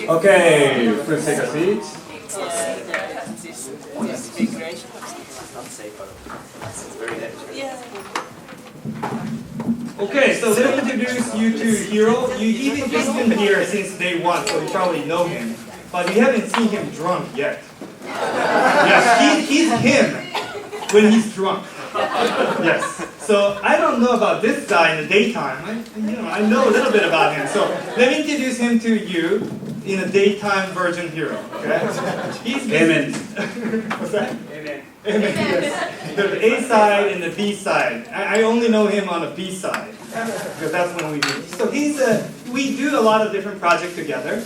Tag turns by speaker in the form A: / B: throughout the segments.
A: Okay, please take a seat. Okay, so let me introduce you to Hiro. He's been here since day one, so you probably know him. But you haven't seen him drunk yet. Yes, he's him when he's drunk. Yes. So I don't know about this guy in the daytime. I know a little bit about him. So let me introduce him to you in a daytime version Hiro. Okay? Amen. What's that? Amen. Amen. Yes. There's the A side and the B side. I only know him on the B side because that's when we meet. So we do a lot of different projects together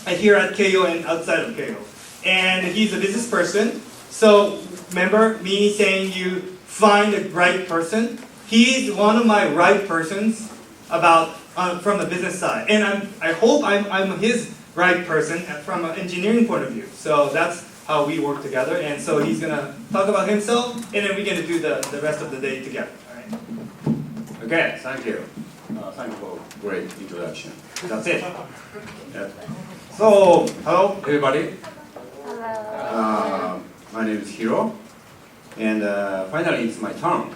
A: here at Keio and outside of Keio. And he's a business person. So remember me saying you find the right person. He's one of my right persons from the business side, and I hope I'm his right person from an engineering point of view. So that's how we work together. And so he's gonna talk about himself, and then we're gonna do the rest of the day together. All right?
B: Okay, thank you. Thank you for great introduction. That's it. Yeah. So, hello everybody.
C: Hello.
B: My name is Hiro. And finally, it's my turn,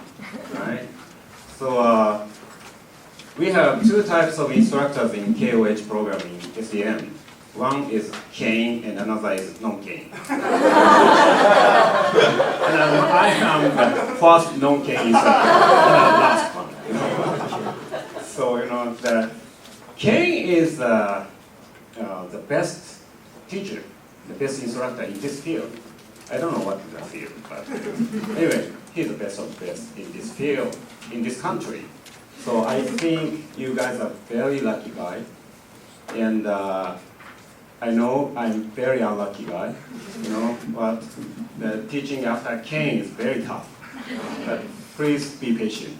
B: right? So we have two types of instructors in KOH programming, SEM. One is Keio and another is non-Keio. And I am the first non-Keio instructor, and the last one. So the Keio is the best teacher, the best instructor in this field. I don't know what is the field, but anyway, he's the best of the best in this field, in this country. So I think you guys are very lucky guy, and I know I'm very unlucky guy, but the teaching after Keio is very tough. But please be patient.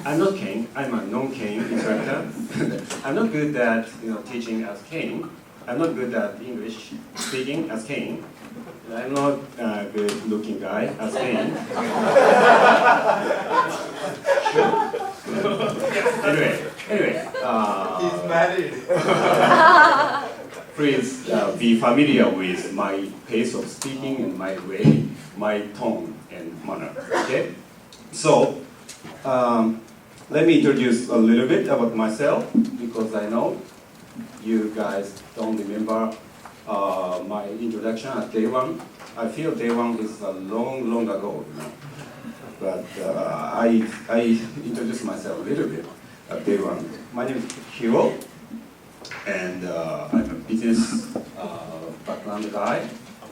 B: I'm not Keio, I'm a non-Keio instructor. I'm not good at teaching as Keio. I'm not good at English speaking as Keio. I'm not a good-looking guy as Keio. Anyway.
A: He's married.
B: Please be familiar with my pace of speaking and my way, my tone and manner. Okay. So let me introduce a little bit about myself because I know you guys don't remember my introduction at day one. I feel day one is a long ago, But I introduced myself a little bit at day one. My name is Hiro, and I'm a business background guy.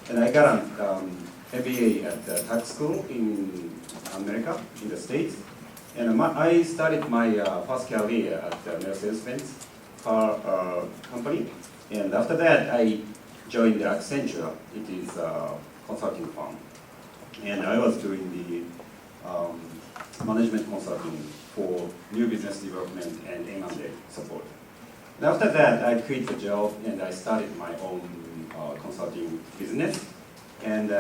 B: And I got an MBA at the tax school in America, in the States. And I started my first career at the Mercedes-Benz car company. And after that, I joined the Accenture. It is a consulting firm. And I was doing the management consulting for new business development and M&A support. And after that, I quit the job and I started my own consulting business and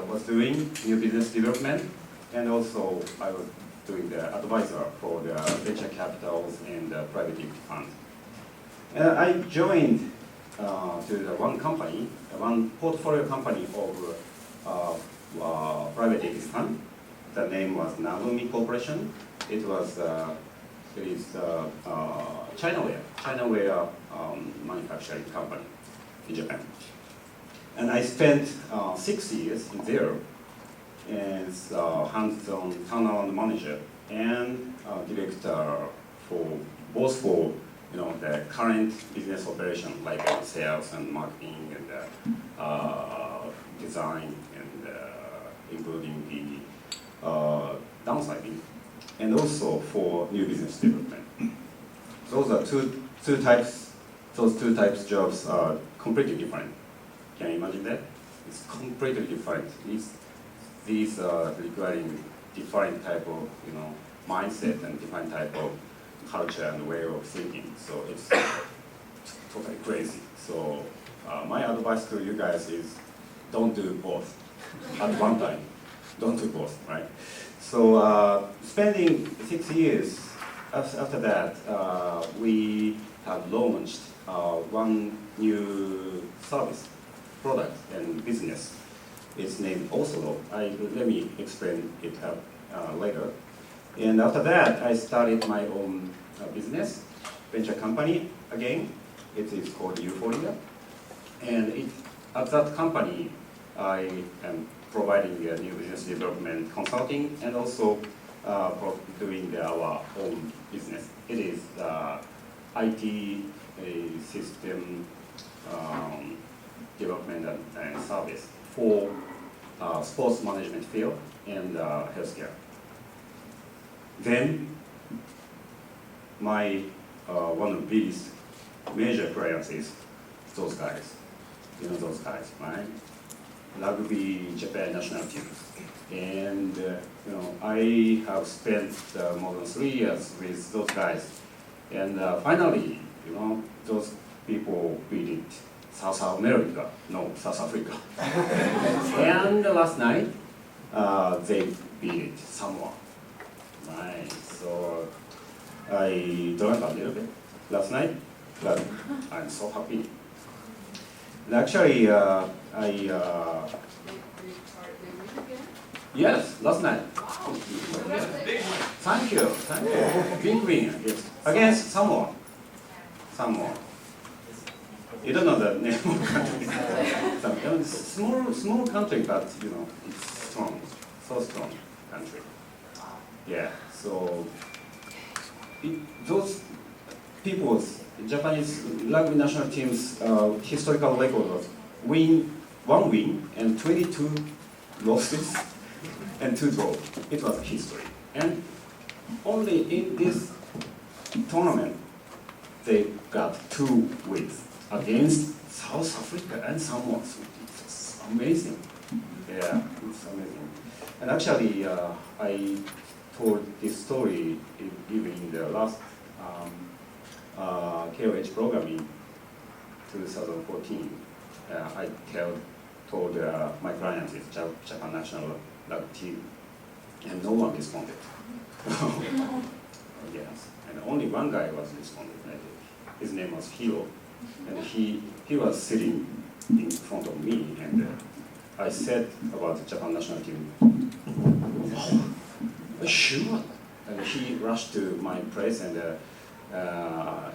B: was doing new business development, and also I was doing the advisor for the venture capitals and private equity funds. And I joined to the one portfolio company of private equity fund. The name was Nanumi Corporation. It is Chinaware manufacturing company in Japan. And I spent 6 years in there as hands-on turnaround manager and director for the current business operation like sales and marketing and design and including the downsizing, and also for new business development. Those are two types. Those two types jobs are completely different. Can you imagine that? It's completely different. These are requiring different type of mindset and different type of culture and way of thinking. So it's totally crazy. So my advice to you guys is don't do both at one time. Don't do both, right? So spending 6 years after that, we have launched one new service, product, and business. It's named Oslo. Let me explain it later. And after that, I started my own business, venture company again. It is called Euphoria. And at that company, I am providing new business development consulting and also doing our own business. It is IT system development and service for sports management field and healthcare. Then my one of the biggest major clients is those guys. You know those guys, right? Rugby Japan national team. And I have spent more than 3 years with those guys. And finally, those people beat South America, no, South Africa. And last night, they beat Samoa. Right, so I drank a little bit last night, but I'm so happy. And actually, yes, last night. Thank you. Big win, yes. Against Samoa. You don't know the name of the country. Small country, but it's strong, so strong country. Yeah, so those people's Japanese rugby national team's historical record was one win and 22 losses and 2 draws. It was a history. And only in this tournament, they got 2 wins against South Africa and Samoa. It's amazing. Yeah, it's amazing. And actually, I told this story even in the last KOH program in 2014. I told my clients it's Japan national rugby team, and no one responded. Yes, and only one guy was responded. His name was Keio, and he was sitting in front of me, and I said about the Japan national team, "Oh, sure." And he rushed to my place, and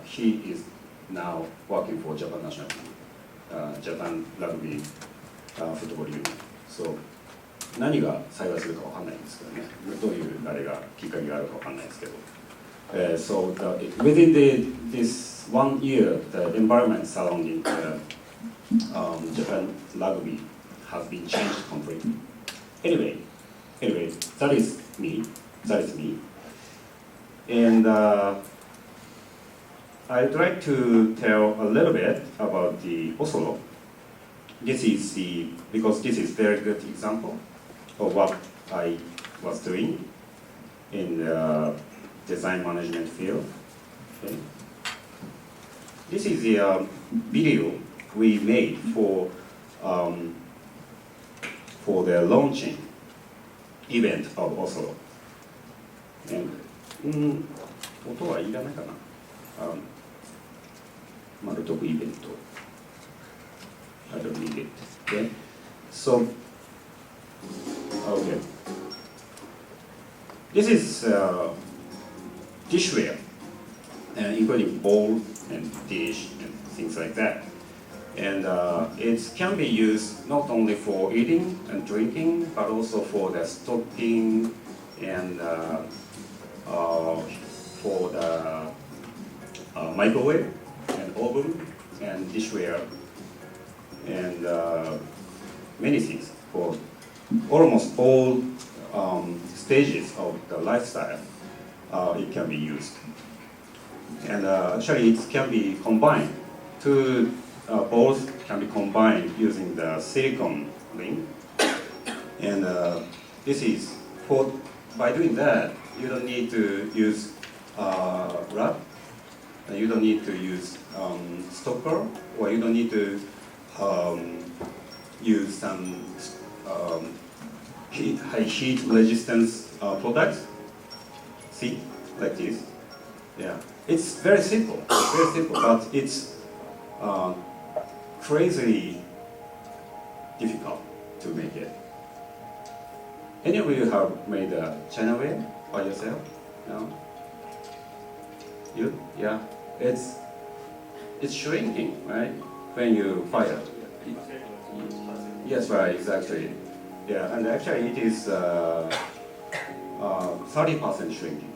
B: he is now working for Japan national team, Japan Rugby Football Union. So 何が幸いするかわかんないんですけどね。どういうあれがきっかけがあるかわかんないですけど。So within this 1 year, the environment surrounding Japan rugby has been changed completely. Anyway, that is me. And I'd like to tell a little bit about the Oslo. Because this is very good example of what I was doing in the design management field. Okay. This is the video we made for the launching event of Oslo. And 音はいらないかな。マルトクイベント。I don't need it. Okay. So, okay. This is dishware, including bowl and dish and things like that. And it can be used not only for eating and drinking, but also for the stocking and for the microwave and oven and dishware and many things for almost all stages of the lifestyle. It can be used, and actually it can be combined. Two bowls can be combined using the silicone ring, and this is by doing that you don't need to use wrap, you don't need to use stopper, or you don't need to use some high heat resistance products. See, like this, yeah. It's very simple, but it's crazily difficult to make it. Any of you have made a China ware by yourself? No? You? Yeah. It's shrinking, right? When you fire. Yes, right, exactly. Yeah, and actually it is 30% shrinking,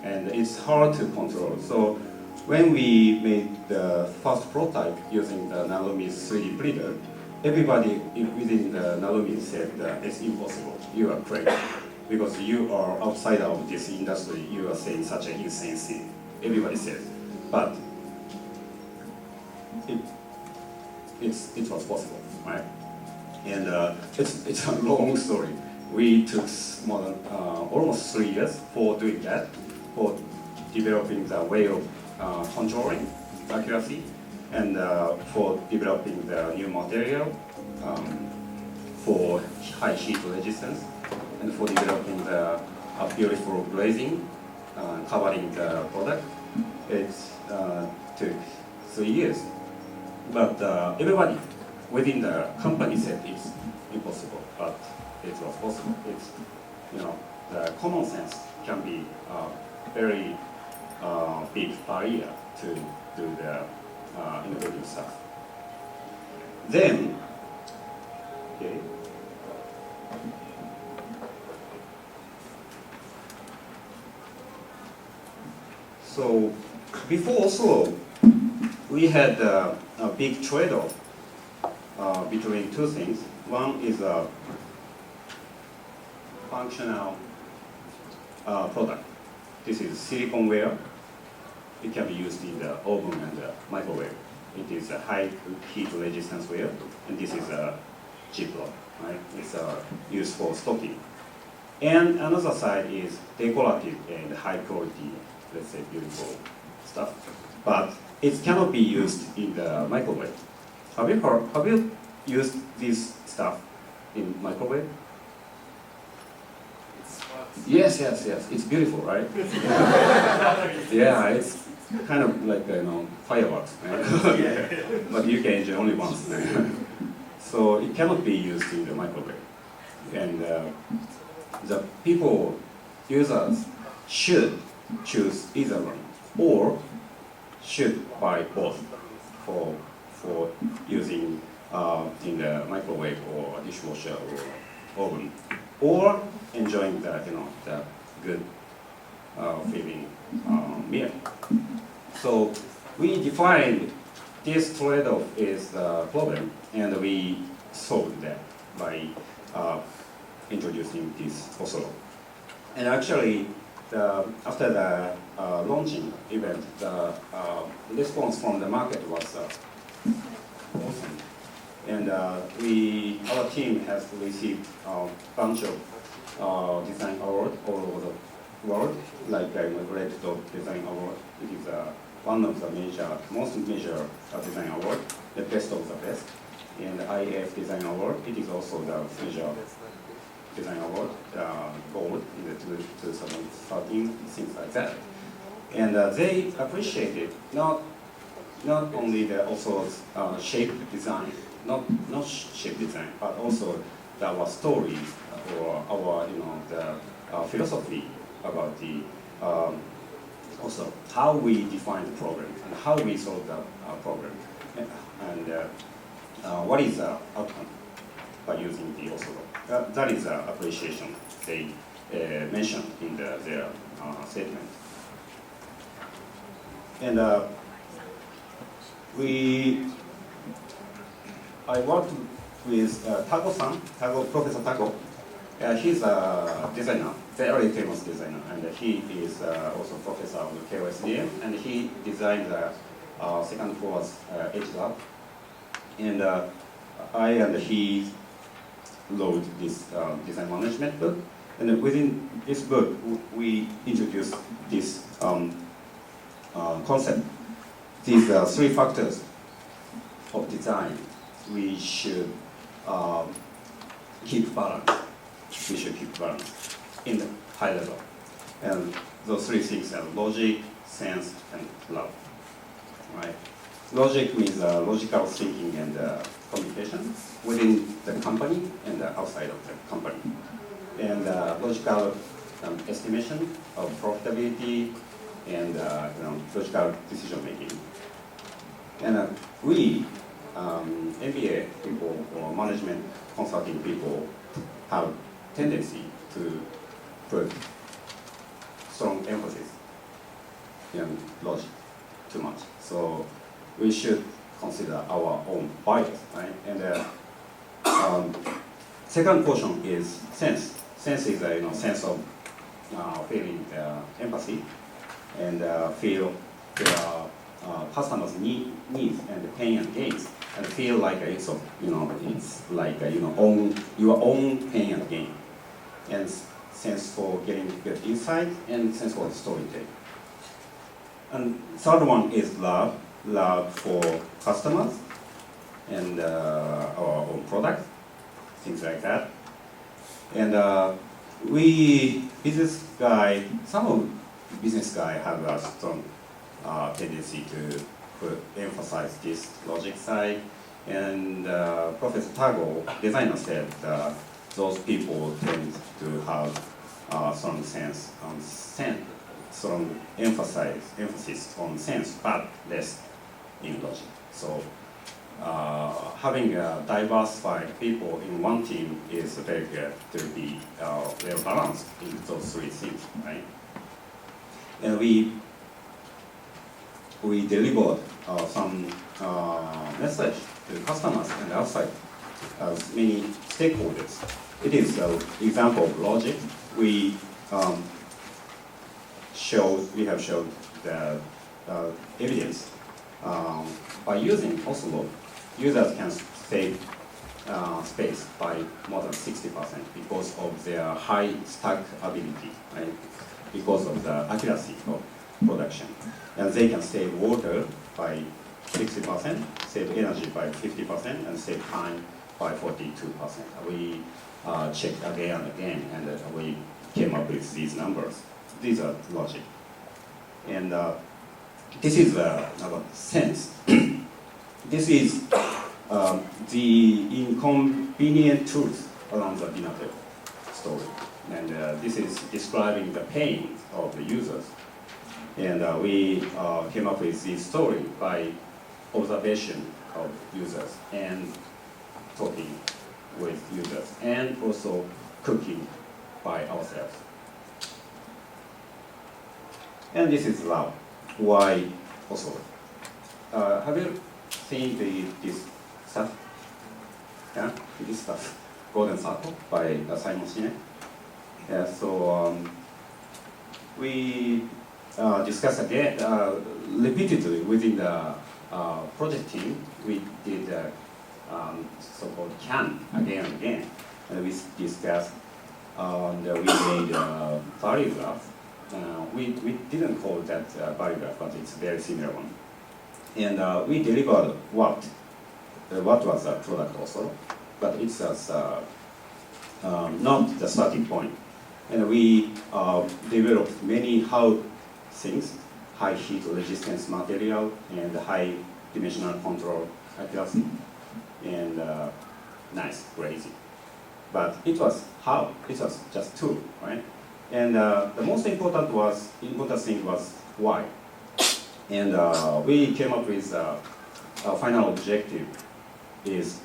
B: and it's hard to control. So when we made the first prototype using the Nanome's 3D printer, everybody within the Nanome's said that it's impossible. You are crazy because you are outside of this industry. You are saying such an insane thing. Everybody says, but it was possible, right? And it's a long story. We took more than almost 3 years for doing that, for developing the way of controlling accuracy, and for developing the new material, for high heat resistance, and for developing the beautiful glazing covering the product. It took 3 years, but everybody within the company said it's impossible, but it was possible. It's, the common sense can be a very big barrier to do the innovative stuff. Then, okay. So before also, we had a big trade-off between two things. One is a functional product. This is silicon ware. It can be used in the oven and the microwave. It is a high heat resistance ware, and this is a Ziploc, right? It's used for stocking. And another side is decorative and high quality, let's say beautiful stuff. But it cannot be used in the microwave. Have you used this stuff in microwave? Yes. It's beautiful, right? Yeah, it's kind of like fireworks, right? But you can enjoy only once. So it cannot be used in the microwave, and the users should choose either one, or should buy both for using in the microwave or dishwasher or oven, or enjoying the good feeling meal. So we defined this trade-off is the problem, and we solved that by introducing this Oslo. And actually, after the launching event, the response from the market was awesome. And our team has received a bunch of design awards all over the world, like the Red Dot Design Award. It is one of the most major design award, the best of the best. And the IF Design Award, it is also the major design award, gold in the 2013, things like that. And they appreciated not only the also shape design, not shape design, but also our stories or our the philosophy about the also how we define the problem and how we solve the problem, and what is the outcome by using the Oslo. That is appreciation they mentioned in their statement. And I worked with Professor Taco. He's a designer, very famous designer, and he is also professor of the Keio, and he designed the second floor's H lab. And I and he wrote this design management book, and within this book we introduced this concept. These three factors of design we should keep balance. In the high level. And those three things are logic, sense, and love. Right? Logic means logical thinking and communication within the company and outside of the company. And logical estimation of profitability and logical decision making. And we, MBA people or management consulting people, have tendency to put strong emphasis in logic too much. So we should consider our own bias, right? And second portion is sense. Sense is a sense of feeling empathy and feel their customers' needs and pain and gains, and feel like it's like your own pain and gain, and sense for getting good insight and sense for storytelling. And third one is love for customers and our own product, things like that. And some of business guy have a strong tendency to emphasize this logic side. And Professor Tago, designer, said those people tend to have strong sense on sense, strong emphasis on sense, but less in logic. So having diversified people in one team is very good to be well balanced in those three things, right? And we delivered some message to customers and outside as many stakeholders. It is an example of logic. We have showed the evidence by using Oslo, users can save space by more than 60% because of their high stack ability, right? Because of the accuracy of production. And they can save water by 60%, save energy by 50%, and save time by 42%. We checked again and again, and we came up with these numbers. These are logic. And this is about sense. This is the inconvenient truth around the dinner table story. And this is describing the pain of the users. And we came up with this story by observation of users and talking with users and also cooking by ourselves. And this is love. Why also? Have you seen this stuff? Yeah, this stuff, Golden Circle by Simon Sinek. Yeah, so we discussed again repeatedly within the project team. We did so-called CAN again and again, and we discussed and we made value graph. We didn't call that value graph, but it's a very similar one. And we delivered what was the product also, but it's as not the starting point. And we developed many how things, high heat resistance material and high dimensional control accuracy, and nice, crazy. But it was how, it was just two, right? And the most important thing was why. And we came up with our final objective is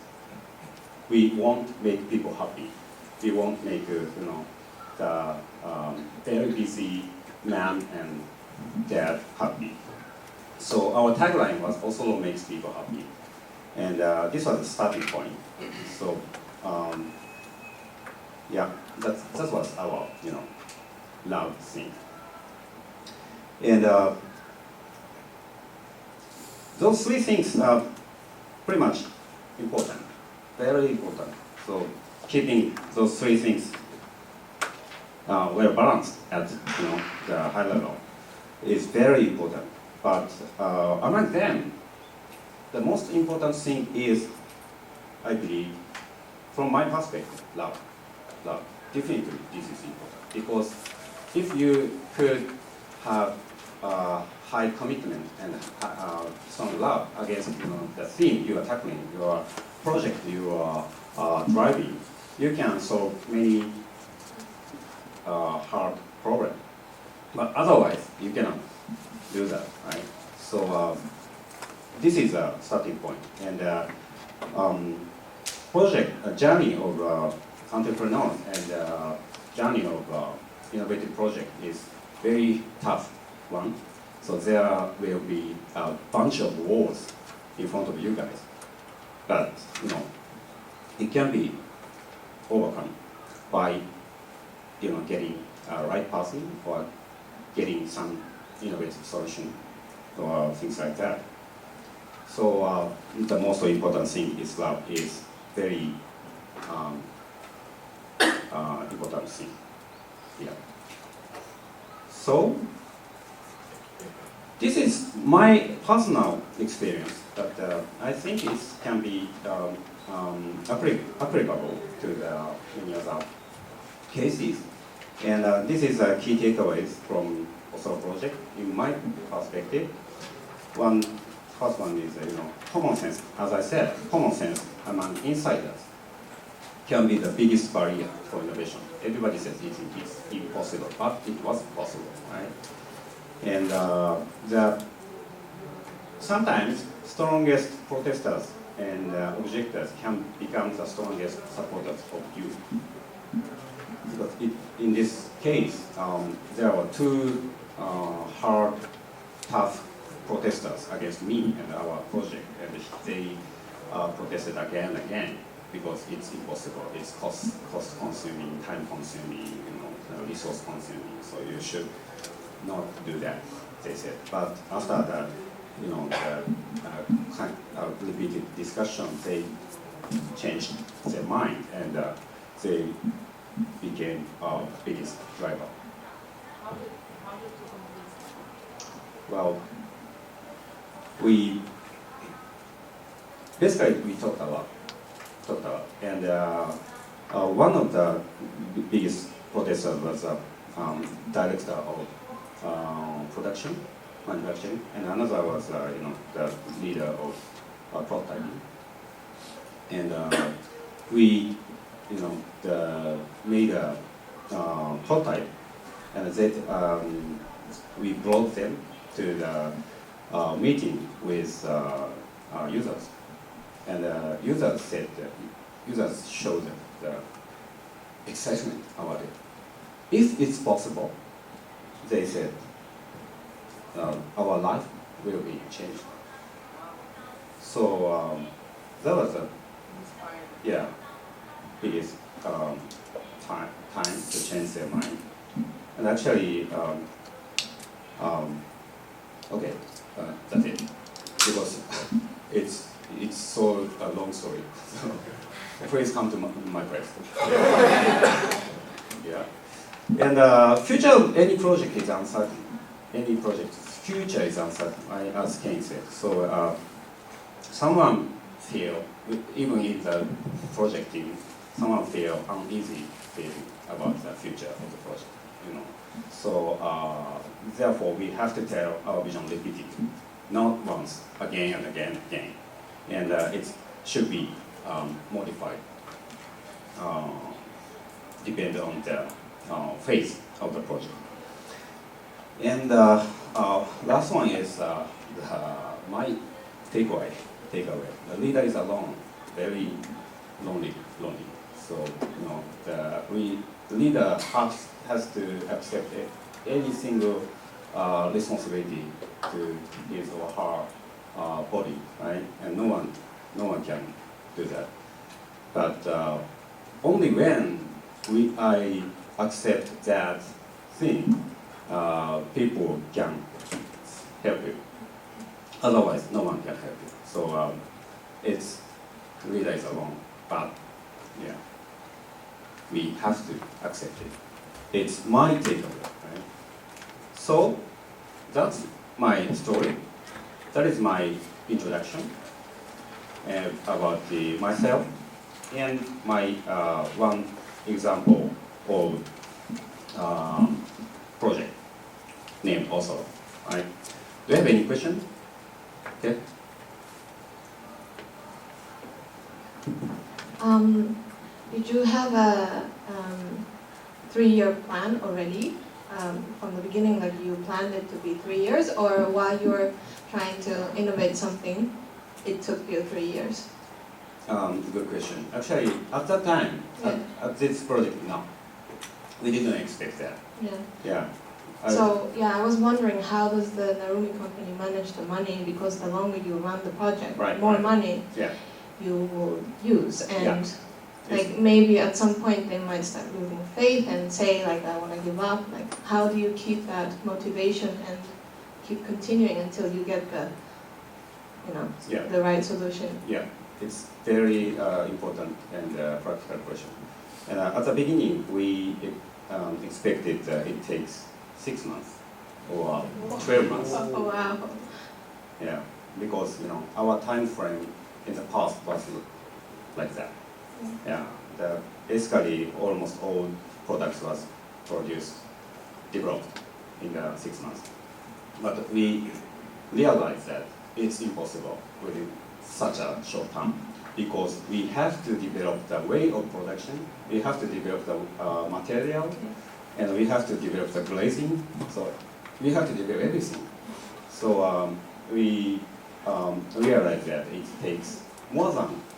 B: we won't make people happy. We won't make the very busy man and dad happy. So our tagline was Oslo makes people happy, and this was the starting point. So yeah, that was our love thing. And those three things are pretty much important, very important. So keeping those three things well balanced at the high level is very important. But among them, the most important thing is, I believe, from my perspective, love. Love. Definitely, this is important because if you could have high commitment and strong love against the theme you are tackling, your project you are driving, you can solve many hard problems. But otherwise, you cannot do that, right? So this is a starting point. And project journey of entrepreneurs and journey of innovative project is very tough one. So there will be a bunch of walls in front of you guys. But it can be overcome by getting a right person or getting some innovative solution or things like that. So the most important thing is love is very important thing. Yeah. So this is my personal experience, but I think it can be applicable to the many other cases. And this is a key takeaways from Oslo project in my perspective. First one is common sense. As I said, common sense among insiders can be the biggest barrier for innovation. Everybody says it is impossible, but it was possible, right? And sometimes strongest protesters and objectors can become the strongest supporters of you. Because in this case, there were two hard, tough protesters against me and our project, and they protested again and again because it's impossible. It's cost-consuming, time-consuming, resource consuming. So you should not do that, they said. But after the, repeated discussion, they changed their mind and they became our biggest driver. Well, we talked a lot, and one of the biggest protesters was director of production, manufacturing, and another was the leader of prototyping. And we made a prototype, and that we brought them to the meeting with users, and users said users showed them the excitement about it. If it's possible, they said, our life will be changed. So that was a biggest time to change their mind. And actually, okay, that's it. Because it's so a long story. So please come to my place. Yeah. And future of any project is uncertain. Any project's future is uncertain, as Keio said. So someone feel, even in the project team, someone feel uneasy feeling about the future of the project. So therefore, we have to tell our vision repeatedly, not once, again and again and again, and it should be modified, depend on the phase of the project. And last one is my takeaway. The leader is alone, very lonely. So the leader has to accept any single responsibility to his or her body, right? And no one can do that. But only when I accept that thing, people can help you. Otherwise, no one can help you. So it's leader is alone, but yeah, we have to accept it. It's my takeaway, right? So that's my story. That is my introduction about myself and my one example of project named also Alright. Do you have any question? Okay.
C: Did you have a 3-year plan already from the beginning? Like you planned it to be 3 years, or while you were trying to innovate something, it took you 3 years?
B: Good question. Actually, at that time,
C: Yeah.
B: at this project, no, we didn't expect that.
C: Yeah.
B: Yeah.
C: So yeah, I was wondering how does the Narumi company manage the money, because the longer you run the project,
B: Right,
C: more
B: right.
C: money
B: Yeah.
C: you will use, and
B: Yeah.
C: like maybe at some point they might start losing faith and say like I want to give up. Like how do you keep that motivation and keep continuing until you get the
B: Yeah.
C: the right solution?
B: Yeah, it's very important and practical question. And at the beginning, we expected it takes 6 months or 12 months.
C: Oh wow.
B: Yeah, because our time frame in the past was like that. Yeah, basically almost all products was produced, developed in the 6 months. But we realized that it's impossible within such a short time, because we have to develop the way of production, we have to develop the material, and we have to develop the glazing. So we have to develop everything. So we realized that it takes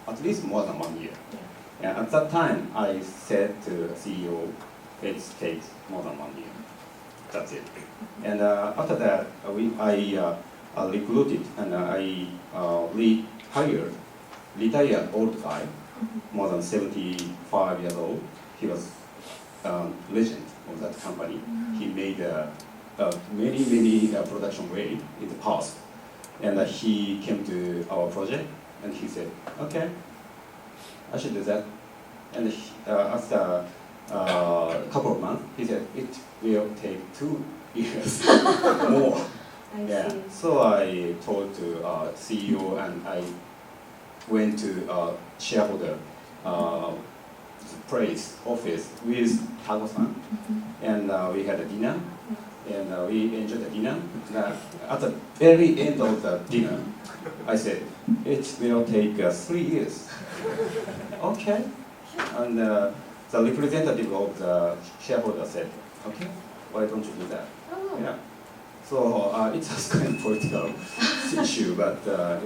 B: at least more than 1 year. And at that time, I said to the CEO, it takes more than 1 year. That's it. And after that, I recruited and I retired old guy, more than 75 years old. He was legend of that company. He made many production way in the past. And he came to our project and he said, okay, I should do that. And after a couple of months, he said, it will take 2 years more.
C: I
B: Yeah.
C: see.
B: So I told to CEO and I went to shareholder place office with Tago-san, and we had a dinner, and we enjoyed the dinner. At the very end of the dinner, I said, it will take 3 years. Okay. And the representative of the shareholder said, okay, why don't you do that?
C: Oh.
B: Yeah. So it's a kind of political issue, but that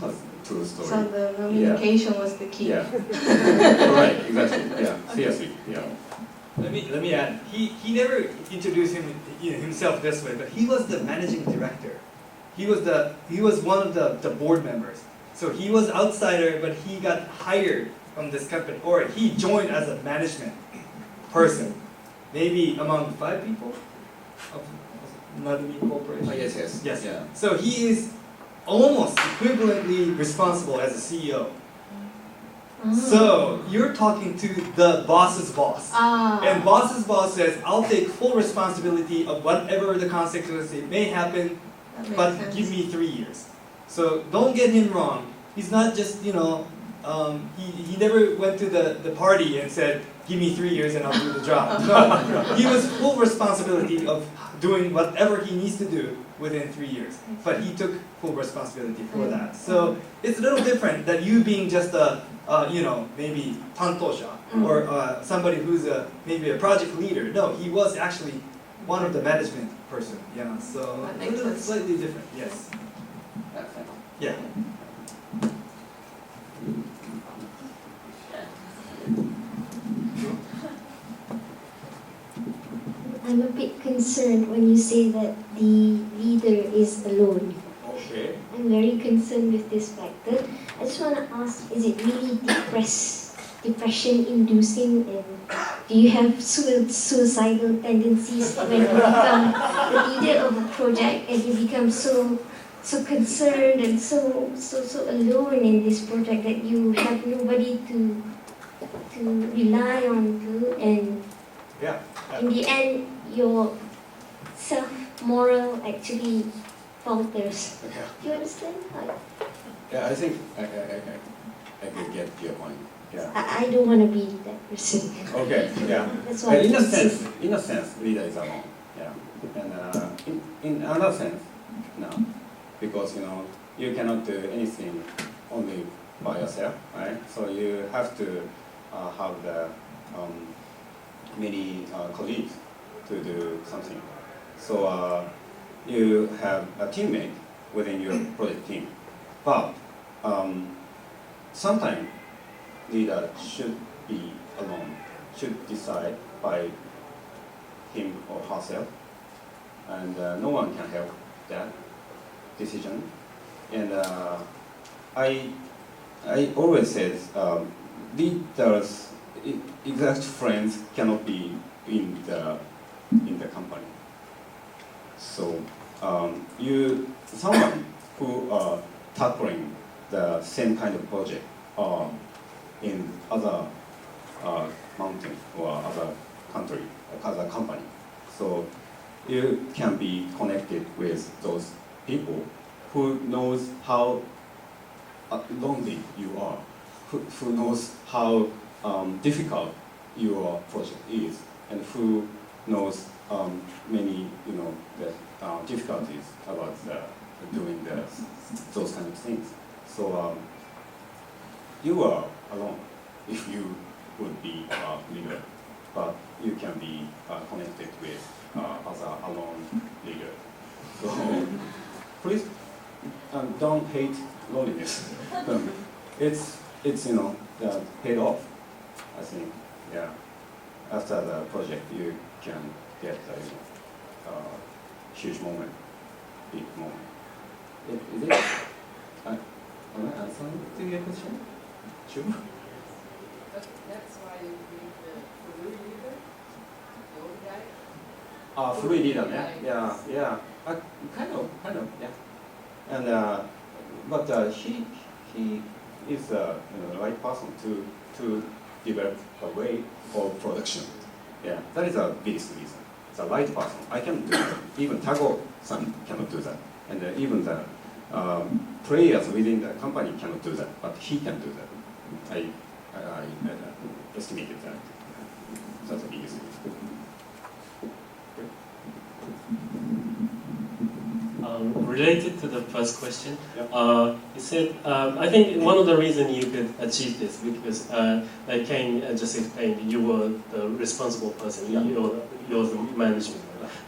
B: was a true story.
C: So the communication was the key.
B: Yeah. Right. Exactly. Yeah. Seriously. Yeah.
A: Let me add. He never introduced himself this way, but he was the managing director. He was one of the board members. So he was outsider, but he got hired from this company, or he joined as a management person, maybe among 5 people of Narumi Corporation.
B: Yes.
A: Yes.
B: Yeah.
A: So he is almost equivalently responsible as a CEO. So you're talking to the boss's boss. And boss's boss says, I'll take full responsibility of whatever the consequences may happen, but give me 3 years. So don't get him wrong. He's not just, he never went to the party and said, give me 3 years and I'll do the job. No, he was full responsibility of doing whatever he needs to do within 3 years. But he took full responsibility for that. So it's a little different than you being just a, maybe tantosha or somebody who's maybe a project leader. No, he was actually one of the management person. Yeah, so
C: That
A: a
C: makes
A: little
C: sense.
A: slightly different. Yes. Yeah.
D: I'm a bit concerned when you say that the leader is alone.
A: Okay.
D: I'm very concerned with this factor. I just want to ask, is it really depression-inducing, and do you have suicidal tendencies when you become the leader of a project and you become so concerned and so alone in this project that you have nobody to rely on to, and
A: Yeah.
D: in the end your self-moral actually falters.
B: Okay.
D: Do you understand?
B: Yeah, I think I can get your point. Yeah.
D: I don't want to be that person.
B: Okay. Yeah.
D: That's why
B: In
D: I'm
B: a sense, leader is alone. Yeah. And in another sense, no, because you cannot do anything only by yourself, right? So you have to have the many colleagues to do something. So you have a teammate within your project team, but sometimes leader should be alone, should decide by him or herself, and no one can help that decision. And I always said leaders, exact friends cannot be in the company. So someone who are tackling the same kind of project in other mountain or other country, other company. So you can be connected with those people who knows how lonely you are, who knows how difficult your project is, and who knows many the difficulties about doing those kind of things. So you are alone if you would be a leader, but you can be connected with other alone leader. So please don't hate loneliness. It's paid off. I think, yeah. After the project, you can get a huge moment, big moment. Is it? Am I answering to your question? Sure.
E: That's why you need the fluid leader, the old guy.
B: Fluid leader, yeah. Kind of, yeah. And but he is the right person to develop a way of production. Yeah, that is the biggest reason. The right person. I can do that. Even Tago-san cannot do that, and even the players within the company cannot do that, but he can do that. I estimated that. That's the biggest reason.
F: Related to the first question,
B: Yep.
F: you said, I think one of the reasons you could achieve this because, like Keio just explained, you were the responsible person,
B: Yeah.
F: you're the management.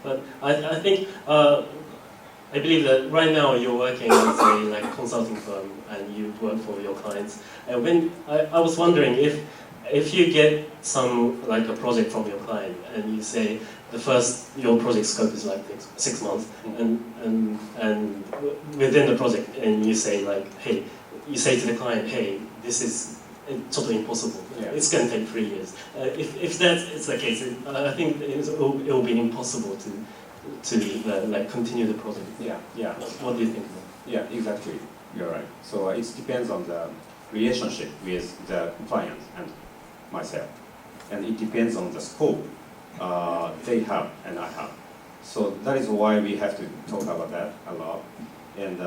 F: But I think, I believe that right now you're working as a consulting firm and you work for your clients. And when I was wondering if you get some a project from your client and you say your project scope is 6 months, and within the project, and you say hey, you say to the client, hey, this is totally impossible.
B: Yeah.
F: It's going to take 3 years. If that's the case, I think it will be impossible to continue the project.
B: Yeah.
F: What do you think?
B: Yeah, exactly. You're right. So it depends on the relationship with the client and myself, and it depends on the scope they have and I have. So that is why we have to talk about that a lot. And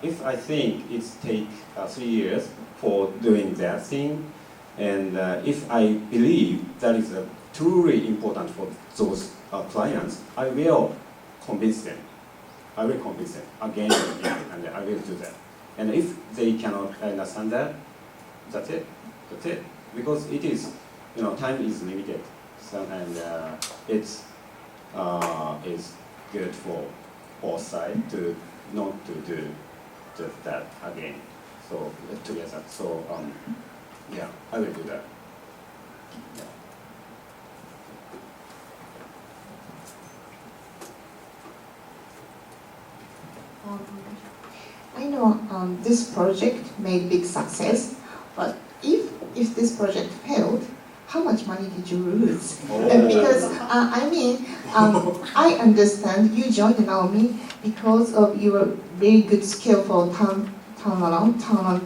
B: if I think it takes 3 years for doing that thing, and if I believe that is truly important for those clients, I will convince them. I will convince them again and again, and I will do that. And if they cannot understand that, that's it. That's it. Because it is, time is limited. So, and it's good for both sides to not to do just that again. So together. So yeah, I will do that. Yeah.
G: I know this project made big success, but if this project failed, how much money did you lose? Because I understand you joined Naomi because of your very good skill for turnaround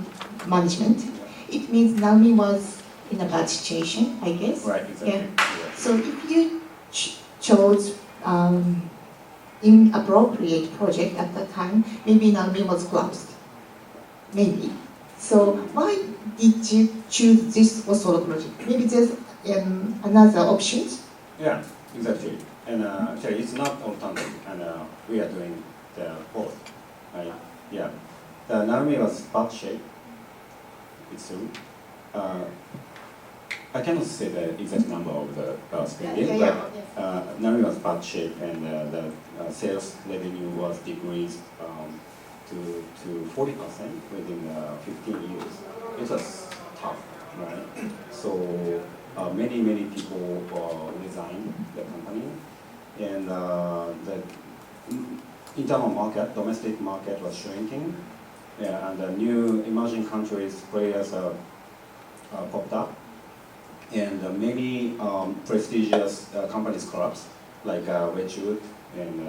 G: management. It means Naomi was in a bad situation, I guess.
B: Right. Exactly.
G: Yeah. So if you chose inappropriate project at that time, maybe Naomi was collapsed. Maybe. So why did you choose this solo project? Maybe there's another option.
B: Yeah, exactly. And actually, it's not alternative, and we are doing the both. Right? Yeah. The Narumi was bad shape. It's true. I cannot say the exact number of the spending, but Narumi was bad shape, and the sales revenue was decreased to 40% within 15 years. It was tough, right? So many people resigned the company, and the internal market, domestic market was shrinking, and the new emerging countries players popped up, and many prestigious companies collapsed, like Wedgwood and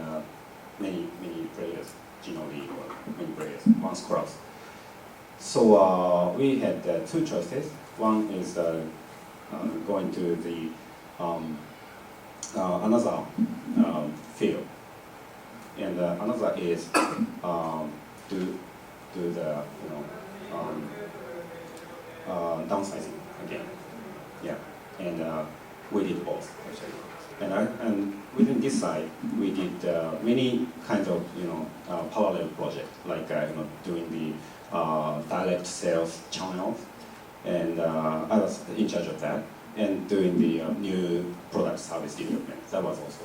B: many players, Ginoli or many players, once collapsed. So we had two choices. One is going to the another field, and another is do the downsizing again. Yeah, and we did both actually. And within this side, we did many kinds of parallel projects, like doing the direct sales channels, and I was in charge of that, and doing the new product service development. That was also,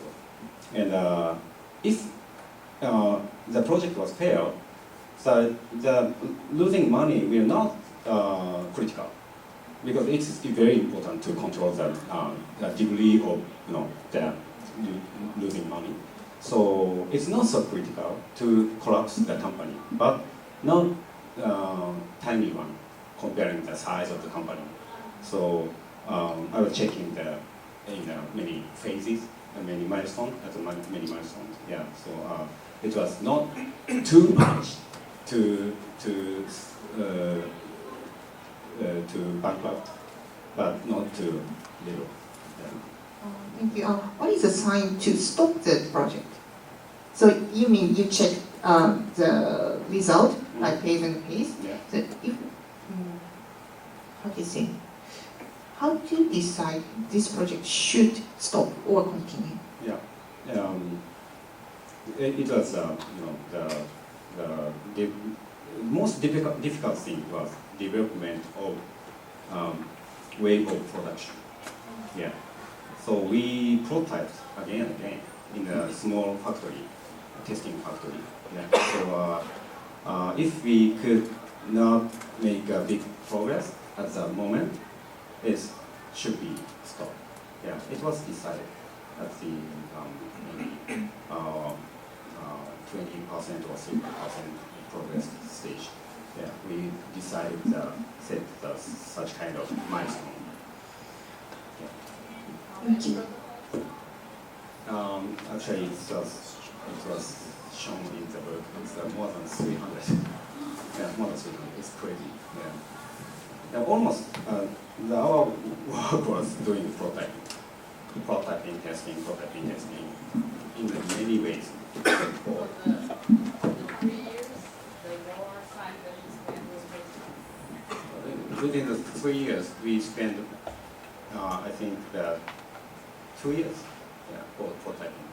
B: and if the project was failed, so the losing money will not critical, because it's very important to control the degree of the losing money. So it's not so critical to collapse the company, but not tiny one comparing the size of the company. So I was checking the many phases and many milestones, many milestones. Yeah. So it was not too much to bankrupt, but not too little. Yeah.
G: Thank you. What is the sign to stop the project? So you mean you check the result, like pays and pays?
B: Yeah.
G: So if, how do you say? How do you decide this project should stop or continue?
B: Yeah. It was the most difficult thing was development of way of production. Yeah. So we prototyped again and again in a small factory, a testing factory. Yeah. So if we could not make a big progress at the moment, it should be stopped. Yeah. It was decided at the maybe 20% or 30% progress stage. Yeah, we decided set such kind of milestone.
G: Thank you.
B: Actually, it was shown in the book. It's more than 300. Yeah, more than 300. It's crazy. Yeah. Yeah, almost our work was doing prototyping testing in many ways.
E: For the 3 years, the more time that you spent was wasted.
B: Within the 3 years, we spent, I think, 2 years for prototyping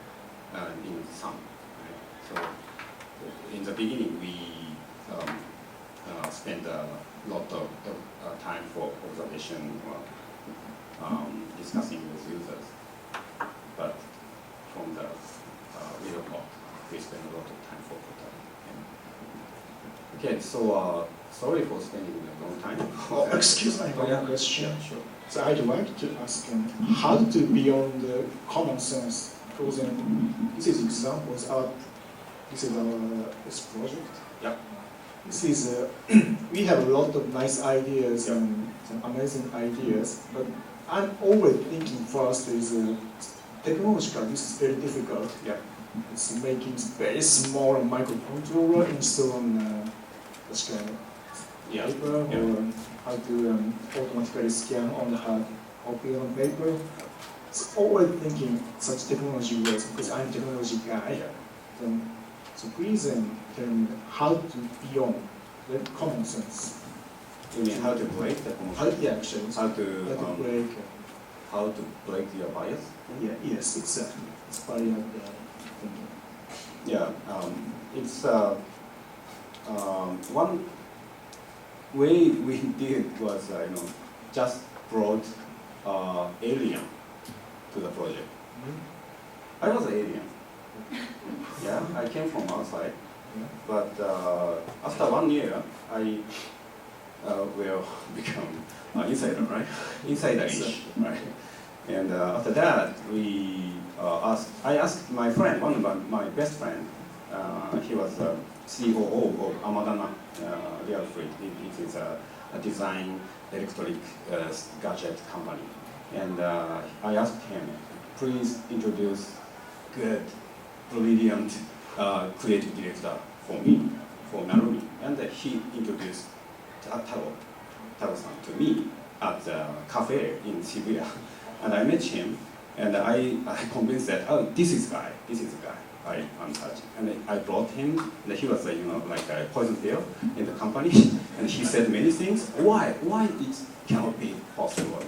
B: in some. Right? So in the beginning, we spent a lot of time for observation or discussing with users. But from the middle part, we spend a lot of time for prototyping. Okay, so sorry for spending a long time.
H: Oh, excuse me, I have
B: yeah.
H: a question.
B: Yeah, sure.
H: So I'd like to ask how to beyond the common sense, because this is examples of this is our this project.
B: Yeah.
H: This is we have a lot of nice ideas
B: Yeah.
H: and some amazing ideas, but I'm always thinking first is technologically this is very difficult.
B: Yeah.
H: It's making very small microcontroller installed on such kind of
B: Yeah.
H: paper,
B: Yeah.
H: or how to automatically scan on the hard copy on paper. It's always thinking such technology works because I'm a technology guy.
B: Yeah.
H: So please tell me how to beyond the common sense.
B: You mean how to break the
H: How
B: concept?
H: the actions,
B: How
H: how
B: to
H: to break.
B: how to break your bias.
H: Yeah, yes, exactly. It's part of the thinking.
B: Yeah, it's one way we did was just brought alien to the project. I was an alien. Yeah, I came from outside,
H: Yeah.
B: but after 1 year, I will become insider, right? Insider-ish, right? And after that, I asked my friend, one of my best friend, he was COO of Amadana Real Fleet. It is a design electronic gadget company. And I asked him, please introduce good, brilliant creative director for me, for Narumi. And he introduced Taro-san to me at the cafe in Shibuya. And I met him, and I convinced that, oh, this is the guy I'm touching. And I brought him, and he was like a poison pill in the company, and he said many things. Why it cannot be possible?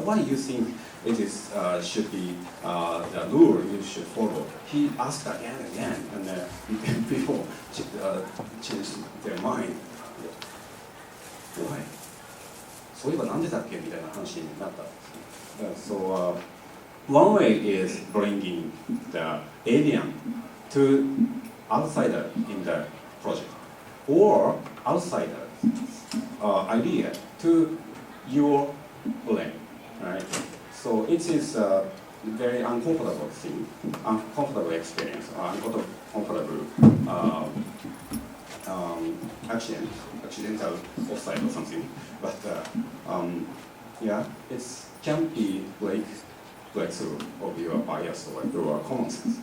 B: Why you think it is should be the rule you should follow? He asked again and again, and people changed their mind. Why? そういえばなんでだっけみたいな話になった。So one way is bringing the alien to outsider in the project, or outsider idea to your brain, right? So it is a very uncomfortable thing, uncomfortable experience, uncomfortable accidental offside or something. But yeah, it can be breakthrough of your bias or your common sense.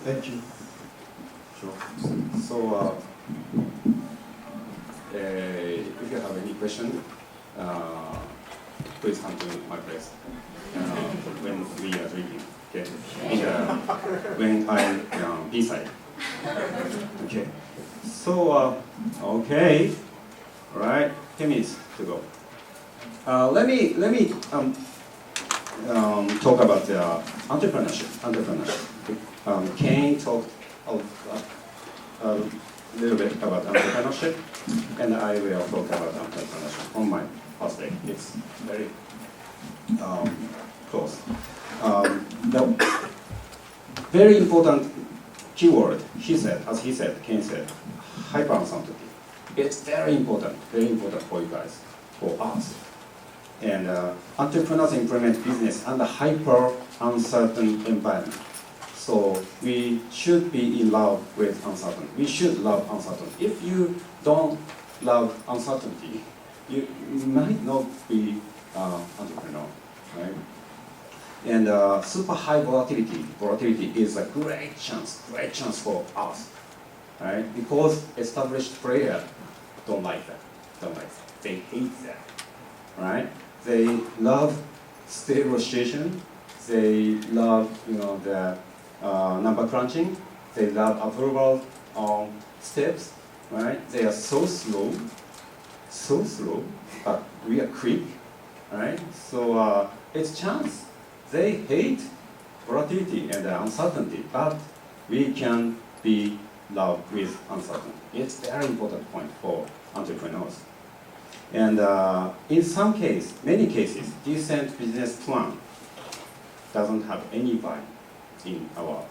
H: Thank you.
B: Sure. So if you have any question, please come to my place when we are drinking. Okay. When I'm B-side. Okay. So okay. All right. 10 minutes to go. Let me talk about the entrepreneurship. Keio talked a little bit about entrepreneurship, and I will talk about entrepreneurship from my perspective. It's very close. The very important keyword, Keio said, hyper uncertainty. It's very important for you guys, for us. And entrepreneurs implement business under hyper uncertain environment. So we should be in love with uncertainty. We should love uncertainty. If you don't love uncertainty, you might not be entrepreneur, right? And super high volatility is a great chance for us, right? Because established players don't like that. They hate that, right? They love stable situation. They love the number crunching. They love approval steps, right? They are so slow, but we are quick, right? So it's chance. They hate volatility and uncertainty, but we can be love with uncertainty. It's a very important point for entrepreneurs. And in many cases, decent business plan doesn't have any value in our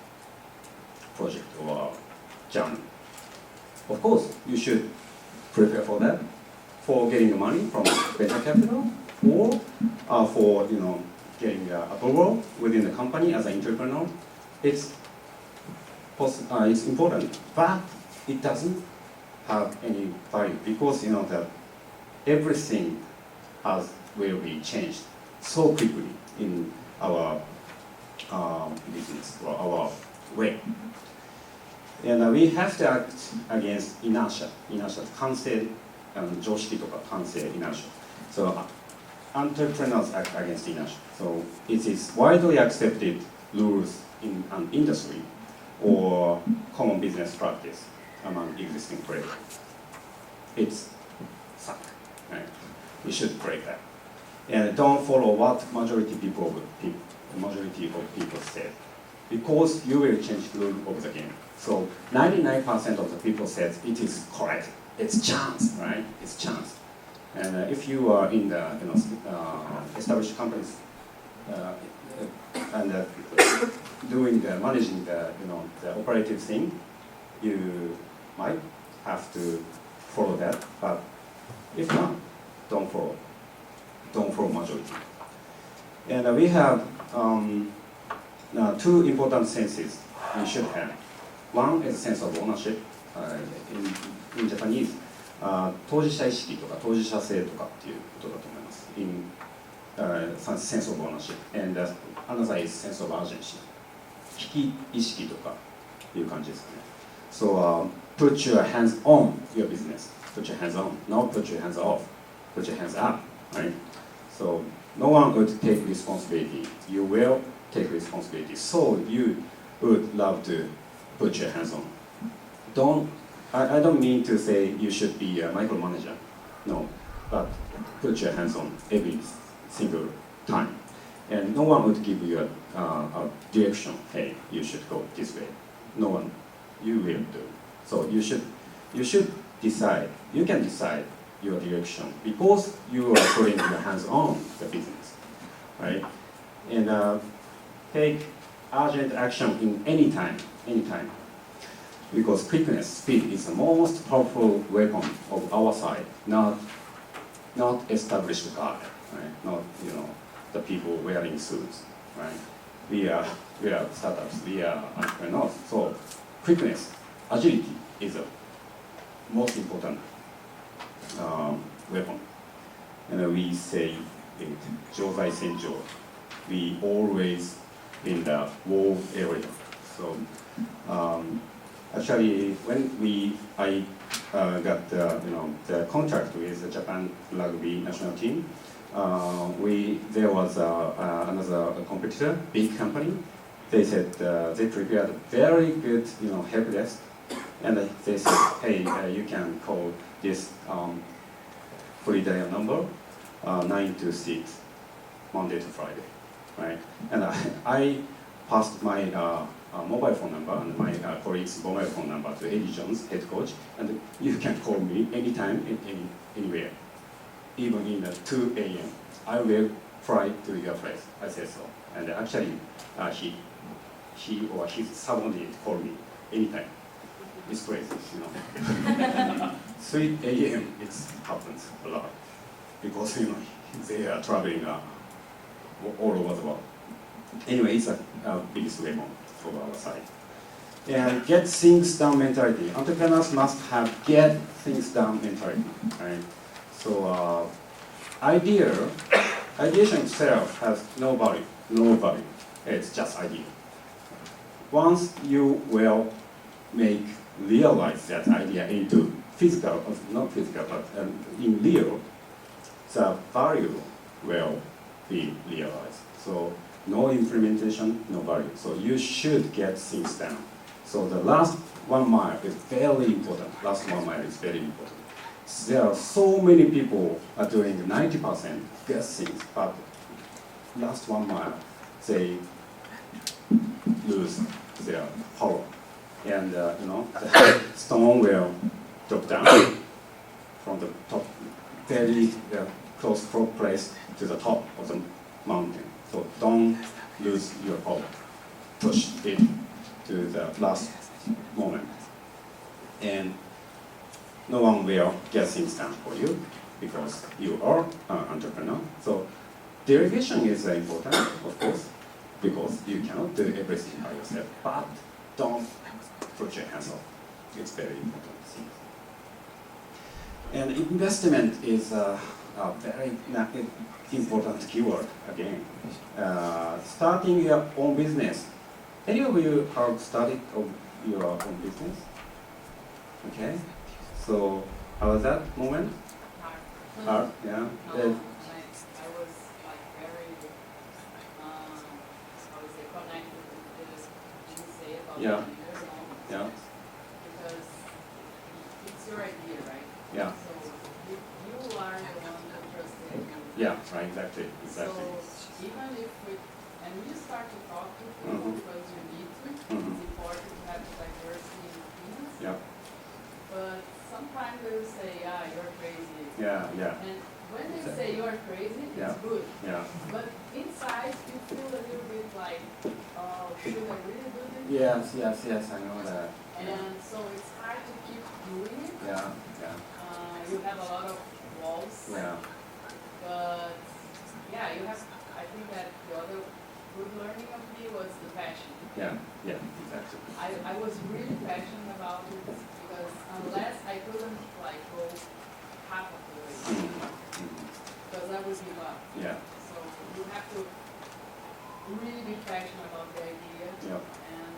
B: project or our journey. Of course, you should prepare for that, for getting the money from venture capital, or for getting approval within the company as an entrepreneur. It's important, but it doesn't have any value because that everything will be changed so quickly in our business or our way. And we have to act against inertia, 慣性、常識とか慣性、inertia. So entrepreneurs act against inertia. So it is widely accepted rules in an industry or common business practice among existing players. It's suck, right? We should break that. and don't follow what majority of people said, because you will change the rule of the game. So 99% of the people said it is correct. It's chance, right? It's chance. And if you are in the established companies and doing the managing the the operative thing, you might have to follow that. But if not, don't follow. Don't follow majority. And we have two important senses we should have. One is sense of ownership. In Japanese, 当事者意識とか当事者性とかっていうことだと思います。In sense of ownership, and another is sense of urgency. 危機意識とかいう感じですかね。So put your hands on your business. Put your hands on, not put your hands off. Put your hands up, right? So no one would take responsibility. You will take responsibility. So you would love to put your hands on. I don't mean to say you should be a micromanager. No, but put your hands on every single time. And no one would give you a direction. Hey, you should go this way. No one, you will do. So you should decide. You can decide your direction because you are putting your hands on the business, right? And take urgent action in any time. Because quickness, speed is the most powerful weapon of our side, not established guard, right? Not the people wearing suits, right? We are startups, we are entrepreneurs. So quickness, agility is the most important weapon. And we say in Josai Senjo, we always in the war area. So actually, when I got the contract with the Japan rugby national team, there was another competitor, big company. They said they prepared very good help desk, and they said, hey, you can call this free dial number 9 to 6, Monday to Friday, right? And I passed my mobile phone number and my colleague's mobile phone number to Eddie Jones, head coach, and you can call me anytime, anywhere, even in 2 a.m. I will fly to your place. I said so, and actually, he or his subordinate called me anytime. It's crazy, 3 a.m. it happens a lot because they are traveling all over the world. Anyway, it's a biggest weapon for our side. And get things done mentality. Entrepreneurs must have get things done mentality, right? So ideation itself has no value. It's just idea. Once you will realize that idea into physical, not physical, but in real, the value will be realized. So no implementation, no value. So you should get things done. So the last 1 mile is very important. Last 1 mile is very important. There are so many people are doing 90% good things, but last 1 mile, they lose their power. And the stone will drop down from the top, very close place to the top of the mountain. So don't lose your power. Push it to the last moment. And no one will get things done for you because you are an entrepreneur. So delegation is important, of course, because you cannot do everything by yourself. But don't put your hands off. It's very important thing. And investment is a very important keyword again. Starting your own business. Any of you have started your own business? Okay. So how was that moment? Hard, yeah.
E: I was like very, how to say, connected with this, you say about
B: Yeah.
E: years old.
B: Yeah.
E: Because it's your idea, right?
B: Yeah.
E: So you are the one that trusted in
B: Yeah, right, exactly, exactly.
E: So even if and you start to talk to people because you need to, it's important to have diversity in opinions.
B: Yeah,
E: But sometimes they will say, yeah, you're crazy.
B: yeah, yeah,
E: And when they say you're crazy,
B: Yeah.
E: it's good.
B: yeah.
E: But inside you feel a little bit like, oh, should I really do this?
B: Yes, yes, yes, I know that.
E: And so it's hard to keep doing it.
B: Yeah, yeah,
E: You have a lot of walls.
B: yeah,
E: But yeah, you have, I think that the other good learning of me was the passion.
B: yeah, yeah, exactly.
E: I was really passionate about it because unless I couldn't like go half of the way, because I would give up.
B: Yeah,
E: So you have to really be passionate about the idea
B: yeah,
E: and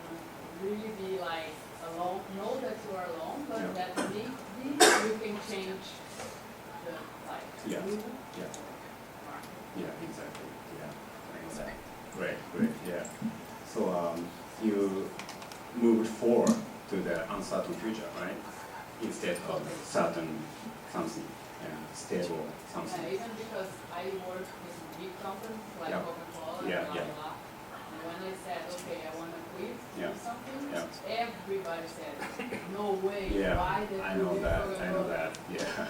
E: really be like alone, know that you are alone, but
B: Yeah.
E: that maybe you can change the like
B: Yeah.
E: mood.
B: yeah,
E: Market.
B: yeah, exactly, yeah, exactly. Great, great, yeah. So you moved forward to the uncertain future, right? Instead of certain something and stable something.
E: Yeah, even because I work with big companies like
B: Yeah.
E: Coca-Cola
B: Yeah,
E: and blah,
B: yeah.
E: blah, blah. And when I said, okay, I want to quit,
B: Yeah.
E: do something,
B: Yeah.
E: everybody said, no way,
B: Yeah,
E: why did
B: I
E: you
B: know
E: leave
B: that, I know
E: Coca-Cola?
B: that, yeah,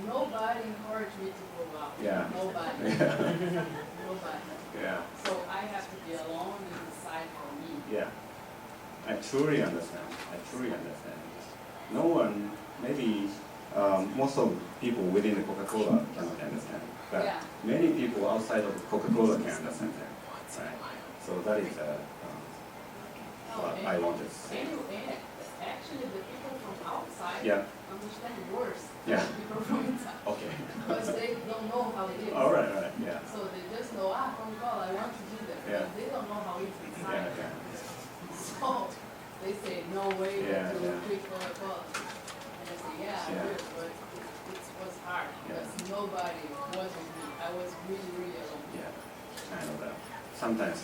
E: Nobody encouraged me to go out.
B: Yeah.
E: Nobody.
B: yeah,
E: Nobody.
B: yeah,
E: So I have to be alone and decide for me.
B: yeah. I truly understand, I truly understand. No one, maybe most of people within the Coca-Cola cannot understand, but
E: Yeah.
B: many people outside of Coca-Cola can understand that, right? So that is what I wanted to say.
E: Actually, the people from outside
B: Yeah.
E: understand worse
B: Yeah.
E: than people from inside.
B: Okay.
E: Because they don't know how it is.
B: All right, all right, yeah,
E: So they just know, Coca-Cola, I want to do that.
B: Yeah.
E: But they don't know how it's
B: yeah,
E: inside.
B: yeah,
E: So they say, no way
B: Yeah,
E: that you
B: yeah.
E: quit Coca-Cola. And I say, yeah, I
B: Yeah.
E: will, but it was hard because nobody was with me. I was really, really alone.
B: yeah. I know that. Sometimes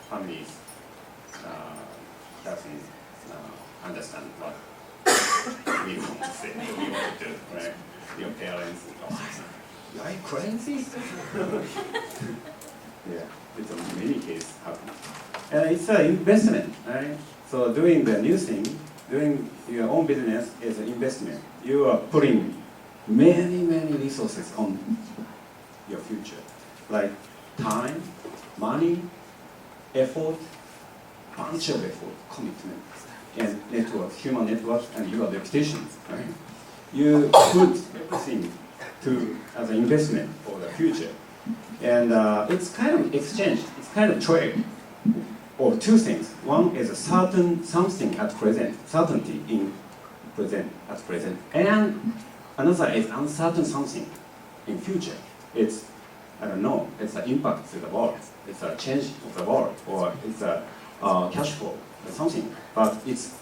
B: families doesn't understand what we want to say, what we want to do, right? Your parents, oh, are you crazy? Yeah, it's in many cases happen. And it's an investment, right? So doing the new thing, doing your own business is an investment. You are putting many, many resources on your future, like time, money, effort, bunch of effort, commitment, and network, human network, and your reputation, right? You put everything as an investment for the future. And it's kind of exchange, it's kind of trade, or two things. One is a certain something at present, certainty in present, at present, and another is uncertain something in future. It's, I don't know, it's an impact to the world, it's a change of the world, or it's a cash flow, or something, but it's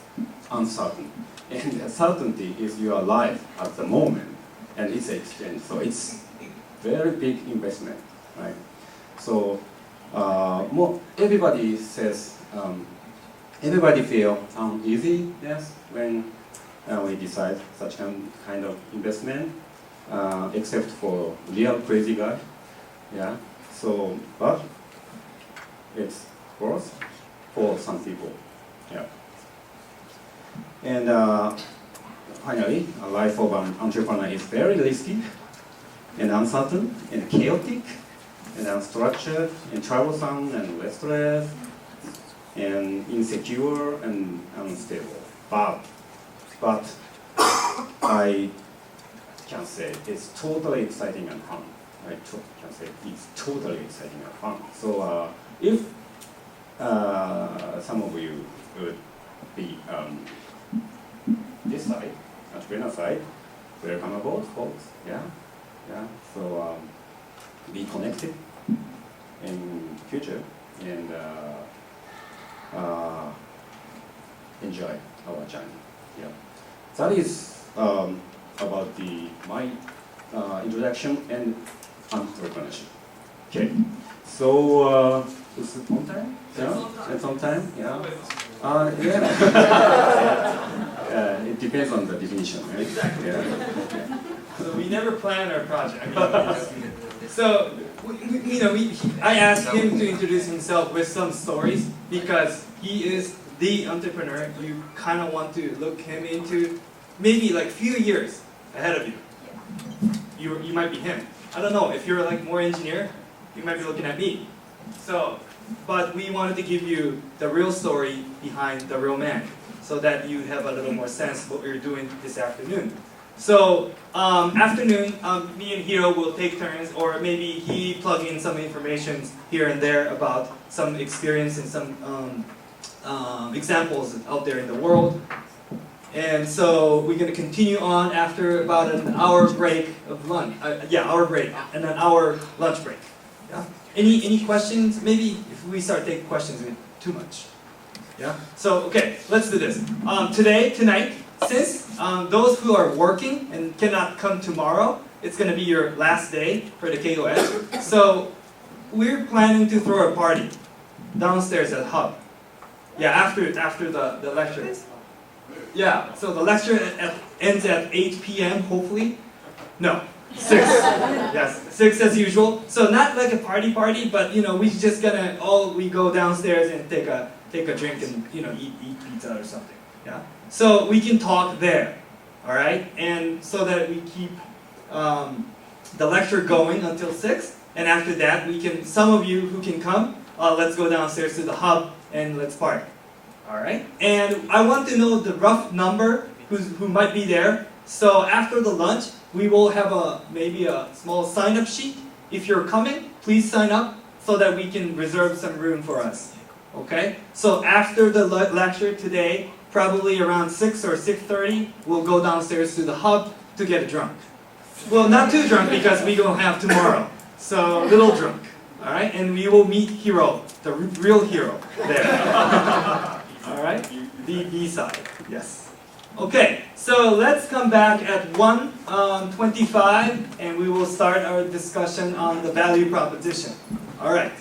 B: uncertain. And the certainty is your life at the moment, and it's exchange, so it's very big investment, right? So everybody says, everybody feel uneasy, yes, when we decide such kind of investment, except for real crazy guy, yeah. So, but it's worth for some people, yeah. And finally, a life of an entrepreneur is very risky and uncertain and chaotic and unstructured and troublesome and restless and insecure and unstable. But I can say it's totally exciting and fun. I can say it's totally exciting and fun. So if some of you would be this side, entrepreneur side, welcome aboard, folks. Yeah. So be connected in future and enjoy our journey. Yeah. That is about my introduction and entrepreneurship. Okay. So is it on time? Yeah. It's on time. Yeah. Yeah. It depends on the definition, right? Exactly. Yeah.
A: So we never plan our project. So, I asked him to introduce himself with some stories because he is the entrepreneur. You kind of want to look him into maybe like few years ahead of you. You might be him. I don't know. If you're like more engineer, you might be looking at me. So, but we wanted to give you the real story behind the real man, so that you have a little more sense of what we're doing this afternoon. So, afternoon, me and Hiro will take turns, or maybe he plug in some information here and there about some experience and some examples out there in the world. And so we're going to continue on after about an hour break of lunch. Hour break and an hour lunch break. Yeah. Any questions? Maybe if we start taking questions, it's too much. Yeah. So okay, let's do this. Tonight, since those who are working and cannot come tomorrow, it's going to be your last day for the Keio. So we're planning to throw a party downstairs at Hub. Yeah, after the lecture. Yeah, so the lecture ends at 8 p.m. hopefully. No, 6. Yes, 6 as usual. So not like a party, but we just we go downstairs and take a drink and eat pizza or something. Yeah. So we can talk there, all right, and so that we keep the lecture going until 6. And after that, some of you who can come, let's go downstairs to the Hub and let's party. All right, and I want to know the rough number who might be there. So after the lunch, we will have maybe a small sign-up sheet. If you're coming, please sign up so that we can reserve some room for us. Okay. So after the lecture today, probably around 6 or 6:30, we'll go downstairs to the Hub to get drunk. Well, not too drunk because we don't have tomorrow. So a little drunk. All right, and we will meet Hiro, the real hero there. All right, the B side, yes. Okay, so let's come back at 1:25, and we will start our discussion on the value proposition. All right.